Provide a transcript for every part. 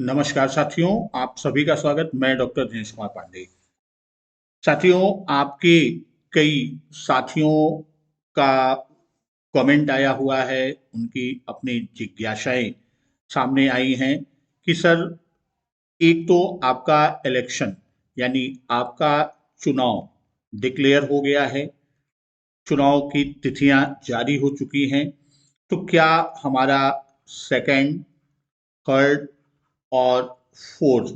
नमस्कार साथियों, आप सभी का स्वागत। मैं डॉक्टर दिनेश कुमार पांडे। साथियों, आपके कई साथियों का कमेंट आया हुआ है, उनकी अपनी जिज्ञासाएं सामने आई हैं कि सर, एक तो आपका इलेक्शन यानी आपका चुनाव डिक्लेयर हो गया है, चुनाव की तिथियां जारी हो चुकी हैं, तो क्या हमारा सेकंड, थर्ड और फोर्थ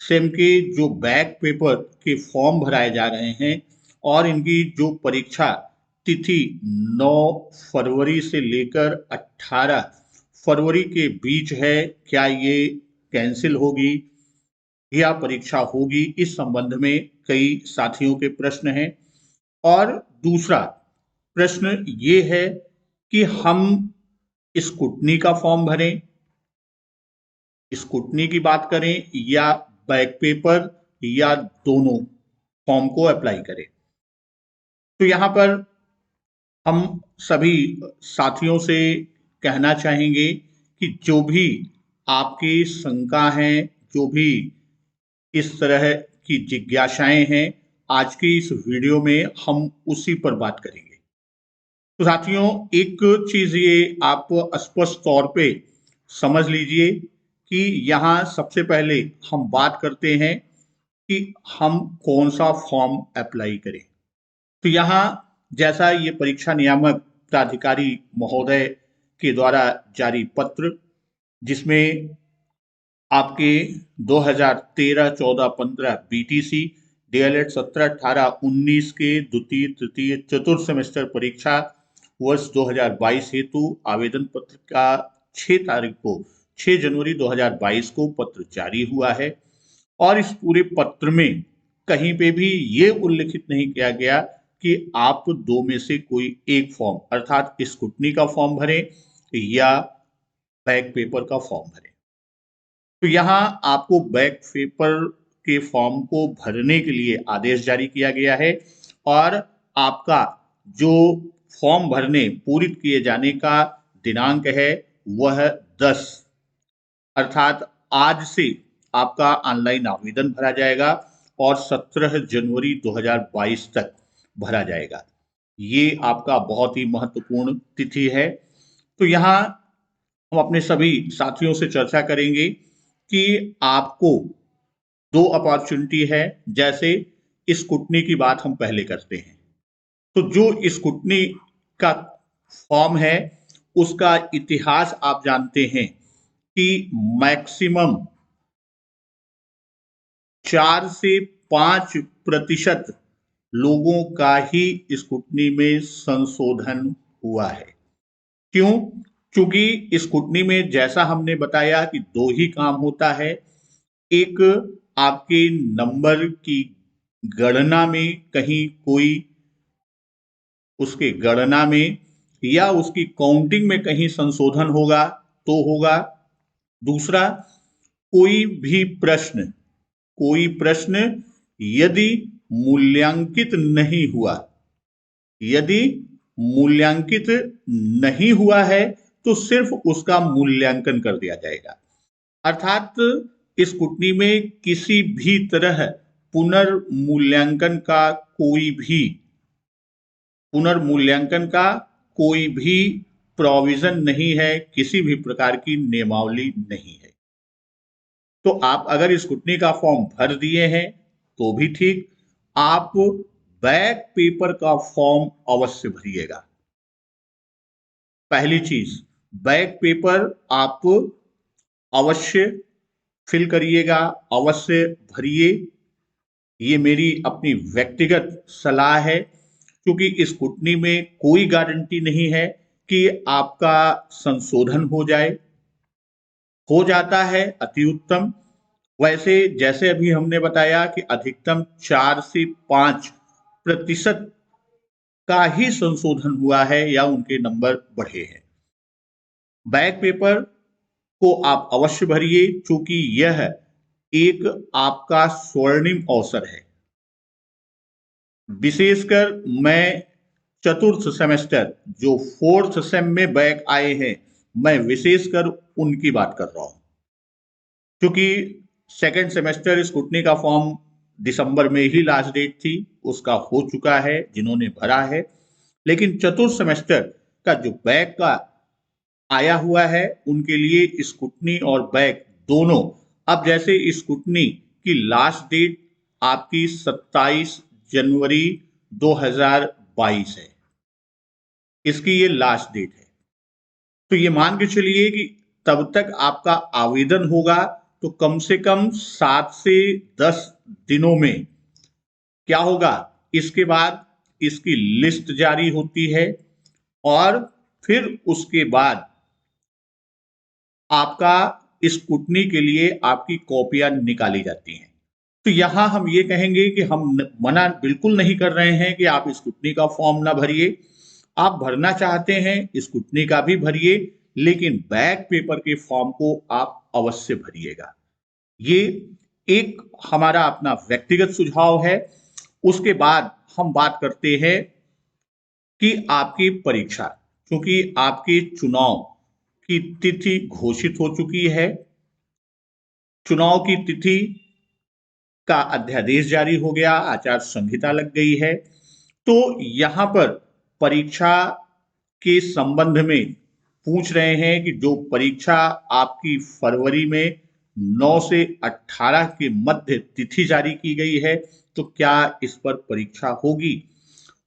सेम के जो बैक पेपर के फॉर्म भराए जा रहे हैं और इनकी जो परीक्षा तिथि 9 फरवरी से लेकर 18 फरवरी के बीच है, क्या ये कैंसिल होगी या परीक्षा होगी, इस संबंध में कई साथियों के प्रश्न हैं। और दूसरा प्रश्न ये है कि हम स्कूटनी का फॉर्म भरें, स्कूटनी की बात करें या बैक पेपर, या दोनों फॉर्म को अप्लाई करें। तो यहां पर हम सभी साथियों से कहना चाहेंगे कि जो भी आपकी शंका हैं, जो भी इस तरह की जिज्ञासाएं हैं, आज की इस वीडियो में हम उसी पर बात करेंगे। तो साथियों, एक चीज ये आप स्पष्ट तौर पे समझ लीजिए कि यहाँ सबसे पहले हम बात करते हैं कि हम कौन सा फॉर्म अप्लाई करें। तो यहाँ जैसा ये परीक्षा नियामक प्राधिकारी महोदय के द्वारा जारी पत्र, जिसमें आपके 2013, 14, 15 बीटीसी, डीएलएड 17, 18, 19 के द्वितीय, तृतीय, चतुर्थ सेमेस्टर परीक्षा वर्ष 2022 हेतु आवेदन पत्र का 6 जनवरी 2022 को पत्र जारी हुआ है। और इस पूरे पत्र में कहीं पे भी ये उल्लिखित नहीं किया गया कि आप दो में से कोई एक फॉर्म अर्थात स्कूटनी का फॉर्म भरें या बैक पेपर का फॉर्म भरें। तो यहाँ आपको बैक पेपर के फॉर्म को भरने के लिए आदेश जारी किया गया है और आपका जो फॉर्म भरने पूरित किए जाने का दिनांक है वह 10 अर्थात आज से आपका ऑनलाइन आवेदन भरा जाएगा और 17 जनवरी 2022 तक भरा जाएगा। ये आपका बहुत ही महत्वपूर्ण तिथि है। तो यहाँ हम अपने सभी साथियों से चर्चा करेंगे कि आपको दो अपॉर्चुनिटी है। जैसे स्कूटनी की बात हम पहले करते हैं, तो जो स्कूटनी का फॉर्म है उसका इतिहास आप जानते हैं कि मैक्सिमम 4 से 5% लोगों का ही स्कूटनी में संशोधन हुआ है। क्यों? क्योंकि स्कूटनी में जैसा हमने बताया कि दो ही काम होता है। एक, आपके नंबर की गणना में कहीं कोई उसके गणना में या उसकी काउंटिंग में कहीं संशोधन होगा तो होगा। दूसरा, कोई भी प्रश्न यदि मूल्यांकित नहीं हुआ, यदि मूल्यांकित नहीं हुआ है तो सिर्फ उसका मूल्यांकन कर दिया जाएगा। अर्थात स्कूटनी में किसी भी तरह पुनर्मूल्यांकन का कोई भी प्रोविजन नहीं है, किसी भी प्रकार की नियमावली नहीं है। तो आप अगर स्कूटनी का फॉर्म भर दिए हैं तो भी ठीक, आप बैक पेपर का फॉर्म अवश्य भरिएगा। पहली चीज, बैक पेपर आप अवश्य फिल करिएगा, अवश्य भरिए। ये मेरी अपनी व्यक्तिगत सलाह है, क्योंकि स्कूटनी में कोई गारंटी नहीं है कि आपका संशोधन हो जाता है अति उत्तम। वैसे जैसे अभी हमने बताया कि अधिकतम 4 से 5% का ही संशोधन हुआ है या उनके नंबर बढ़े हैं। बैक पेपर को आप अवश्य भरिए, क्योंकि यह एक आपका स्वर्णिम अवसर है। विशेषकर मैं चतुर्थ सेमेस्टर जो फोर्थ सेम में बैक आए हैं, मैं विशेषकर उनकी बात कर रहा हूं, क्योंकि सेकेंड सेमेस्टर स्क्रूटनी का फॉर्म दिसंबर में ही लास्ट डेट थी, उसका हो चुका है जिन्होंने भरा है। लेकिन चतुर्थ सेमेस्टर का जो बैक का आया हुआ है उनके लिए स्क्रूटनी और बैक दोनों, अब जैसे स्क्रूटनी की लास्ट डेट आपकी 27 जनवरी 2022 है, इसकी ये लास्ट डेट है। तो ये मान के चलिए कि तब तक आपका आवेदन होगा तो कम से कम 7 से 10 दिनों में क्या होगा, इसके बाद इसकी लिस्ट जारी होती है और फिर उसके बाद आपका स्क्रूटनी के लिए आपकी कॉपियां निकाली जाती हैं। तो यहां हम ये कहेंगे कि हम मना बिल्कुल नहीं कर रहे हैं कि आप स्क्रूटनी का फॉर्म ना भरिए, आप भरना चाहते हैं स्क्रूटनी का भी भरिए, लेकिन बैक पेपर के फॉर्म को आप अवश्य भरिएगा। ये एक हमारा अपना व्यक्तिगत सुझाव है। उसके बाद हम बात करते हैं कि आपकी परीक्षा, क्योंकि आपके चुनाव की तिथि घोषित हो चुकी है, चुनाव की तिथि का अध्यादेश जारी हो गया, आचार संहिता लग गई है। तो यहां पर परीक्षा के संबंध में पूछ रहे हैं कि जो परीक्षा आपकी फरवरी में 9 से 18 के मध्य तिथि जारी की गई है, तो क्या इस पर परीक्षा होगी?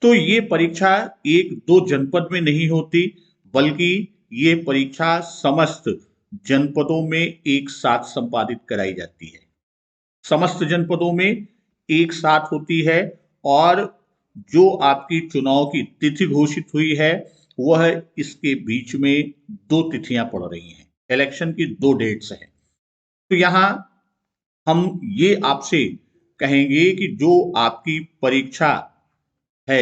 तो ये परीक्षा एक दो जनपद में नहीं होती, बल्कि ये परीक्षा समस्त जनपदों में एक साथ संपादित कराई जाती है, समस्त जनपदों में एक साथ होती है। और जो आपकी चुनाव की तिथि घोषित हुई है वह इसके बीच में दो तिथियां पड़ रही हैं, इलेक्शन की दो डेट्स हैं। तो यहां हम ये आपसे कहेंगे कि जो आपकी परीक्षा है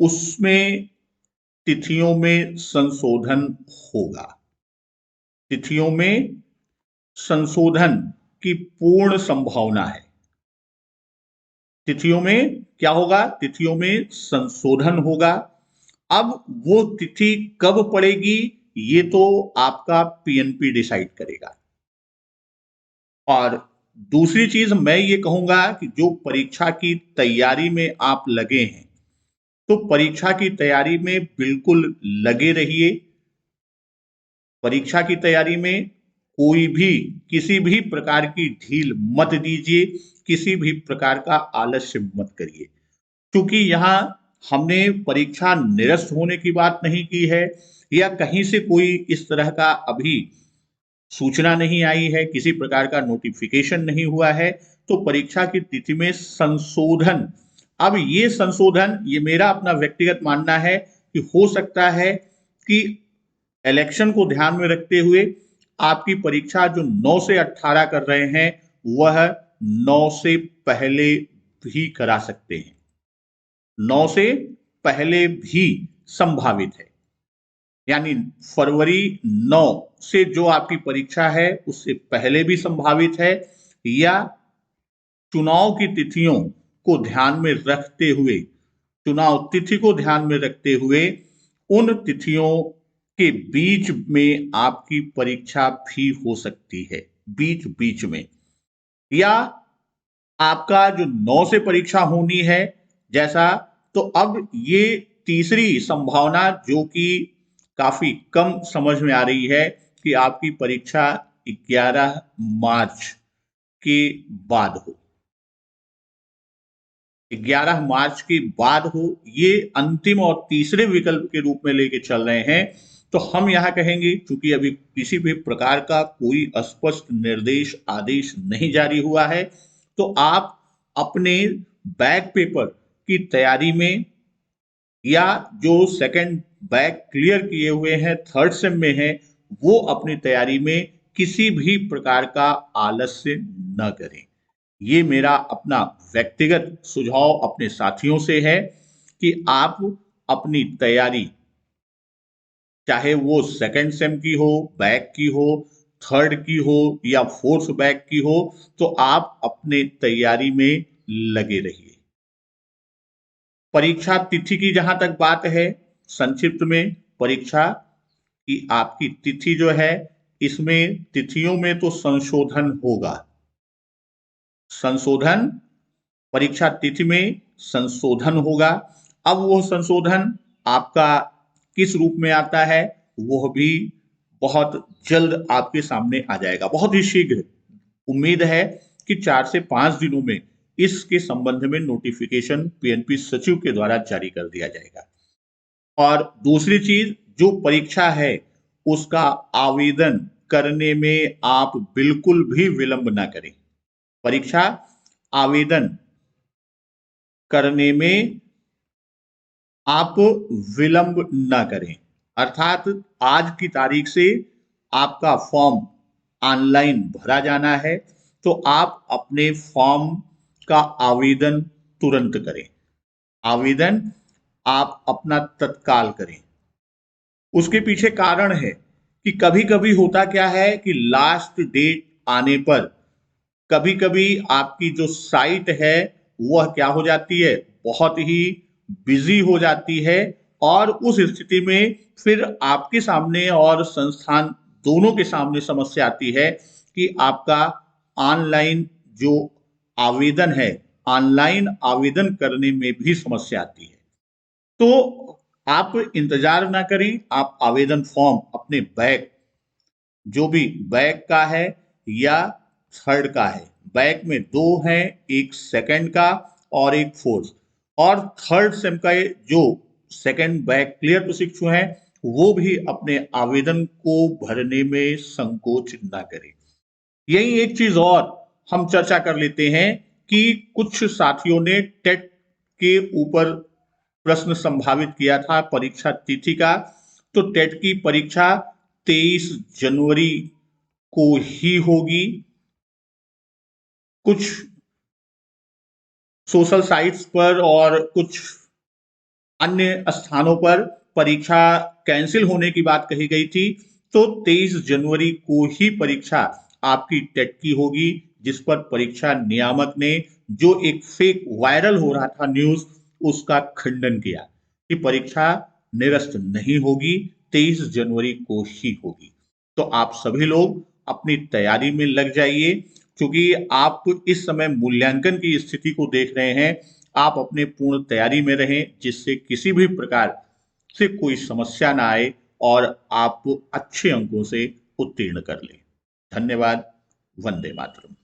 उसमें तिथियों में संशोधन होगा, तिथियों में संशोधन की पूर्ण संभावना है। तिथियों में क्या होगा, तिथियों में संशोधन होगा। अब वो तिथि कब पड़ेगी ये तो आपका पीएनपी डिसाइड करेगा। और दूसरी चीज मैं ये कहूंगा कि जो परीक्षा की तैयारी में आप लगे हैं, तो परीक्षा की तैयारी में बिल्कुल लगे रहिए। परीक्षा की तैयारी में कोई भी किसी भी प्रकार की ढील मत दीजिए, किसी भी प्रकार का आलस्य मत करिए, क्योंकि यहाँ हमने परीक्षा निरस्त होने की बात नहीं की है, या कहीं से कोई इस तरह का अभी सूचना नहीं आई है, किसी प्रकार का नोटिफिकेशन नहीं हुआ है। तो परीक्षा की तिथि में संशोधन, अब ये संशोधन, ये मेरा अपना व्यक्तिगत मानना है कि हो सकता है कि इलेक्शन को ध्यान में रखते हुए आपकी परीक्षा जो 9 से 18 कर रहे हैं वह 9 से पहले भी करा सकते हैं, 9 से पहले भी संभावित है। यानी फरवरी 9 से जो आपकी परीक्षा है उससे पहले भी संभावित है, या चुनाव की तिथियों को ध्यान में रखते हुए, चुनाव तिथि को ध्यान में रखते हुए उन तिथियों के बीच में आपकी परीक्षा भी हो सकती है, बीच बीच में। या आपका जो 9 से परीक्षा होनी है जैसा, तो अब ये तीसरी संभावना जो कि काफी कम समझ में आ रही है कि आपकी परीक्षा 11 मार्च के बाद हो, 11 मार्च के बाद हो, ये अंतिम और तीसरे विकल्प के रूप में लेके चल रहे हैं। तो हम यहां कहेंगे, क्योंकि अभी किसी भी प्रकार का कोई स्पष्ट निर्देश आदेश नहीं जारी हुआ है, तो आप अपने बैक पेपर की तैयारी में, या जो सेकंड बैक क्लियर किए हुए हैं, थर्ड सेम में है, वो अपनी तैयारी में किसी भी प्रकार का आलस्य न करें। ये मेरा अपना व्यक्तिगत सुझाव अपने साथियों से है कि आप अपनी तैयारी, चाहे वो सेकंड सेम की हो, बैक की हो, थर्ड की हो या फोर्थ बैक की हो, तो आप अपने तैयारी में लगे रहिए। परीक्षा तिथि की जहां तक बात है, संक्षिप्त में परीक्षा की आपकी तिथि जो है इसमें तिथियों में तो संशोधन होगा, संशोधन, परीक्षा तिथि में संशोधन होगा। अब वो संशोधन आपका किस रूप में आता है, वह भी बहुत जल्द आपके सामने आ जाएगा, बहुत ही शीघ्र। उम्मीद है कि 4 से 5 दिनों में इसके संबंध में नोटिफिकेशन पीएनपी सचिव के द्वारा जारी कर दिया जाएगा। और दूसरी चीज, जो परीक्षा है उसका आवेदन करने में आप बिल्कुल भी विलंब ना करें। परीक्षा आवेदन करने में आप विलंब ना करें, अर्थात आज की तारीख से आपका फॉर्म ऑनलाइन भरा जाना है, तो आप अपने फॉर्म का आवेदन तुरंत करें। आवेदन आप अपना तत्काल करें। उसके पीछे कारण है कि कभी कभी होता क्या है कि लास्ट डेट आने पर कभी कभी आपकी जो साइट है वह क्या हो जाती है, बहुत ही बिजी हो जाती है, और उस स्थिति में फिर आपके सामने और संस्थान दोनों के सामने समस्या आती है कि आपका ऑनलाइन जो आवेदन है, ऑनलाइन आवेदन करने में भी समस्या आती है। तो आप इंतजार ना करें, आप आवेदन फॉर्म अपने बैक, जो भी बैक का है या थर्ड का है, बैक में 2 हैं, एक सेकंड का और एक फोर्थ, और थर्ड सेम का जो सेकंड बैक क्लियर प्रशिक्षु हैं वो भी अपने आवेदन को भरने में संकोच ना करें। यही एक चीज और हम चर्चा कर लेते हैं कि कुछ साथियों ने टेट के ऊपर प्रश्न संभावित किया था परीक्षा तिथि का। तो टेट की परीक्षा 23 जनवरी को ही होगी। कुछ सोशल साइट्स पर और कुछ अन्य स्थानों पर परीक्षा कैंसिल होने की बात कही गई थी। तो 23 जनवरी को ही परीक्षा आपकी टेट की होगी, जिस पर परीक्षा नियामक ने जो एक फेक वायरल हो रहा था न्यूज, उसका खंडन किया कि परीक्षा निरस्त नहीं होगी, 23 जनवरी को ही होगी। तो आप सभी लोग अपनी तैयारी में लग जाइए, क्योंकि आप इस समय मूल्यांकन की स्थिति को देख रहे हैं। आप अपने पूर्ण तैयारी में रहें, जिससे किसी भी प्रकार से कोई समस्या ना आए और आप अच्छे अंकों से उत्तीर्ण कर लें। धन्यवाद। वंदे मातरम।